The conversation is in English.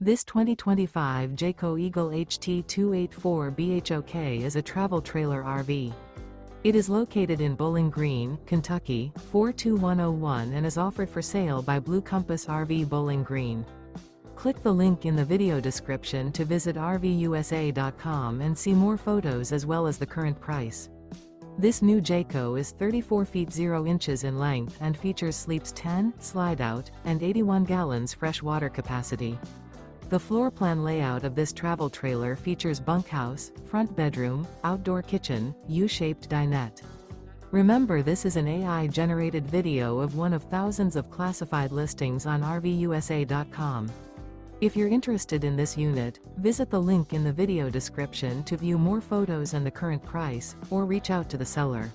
This 2025 Jayco Eagle HT 284 BHOK is a travel trailer RV. It is located in Bowling Green, Kentucky, 42101 and is offered for sale by Blue Compass RV Bowling Green. Click the link in the video description to visit RVUSA.com and see more photos as well as the current price. This new Jayco is 34 feet 0 inches in length and features sleeps 10, slide-out, and 81 gallons fresh water capacity. The floor plan layout of this travel trailer features bunkhouse, front bedroom, outdoor kitchen, U-shaped dinette. Remember, this is an AI-generated video of one of thousands of classified listings on RVUSA.com. If you're interested in this unit, visit the link in the video description to view more photos and the current price, or reach out to the seller.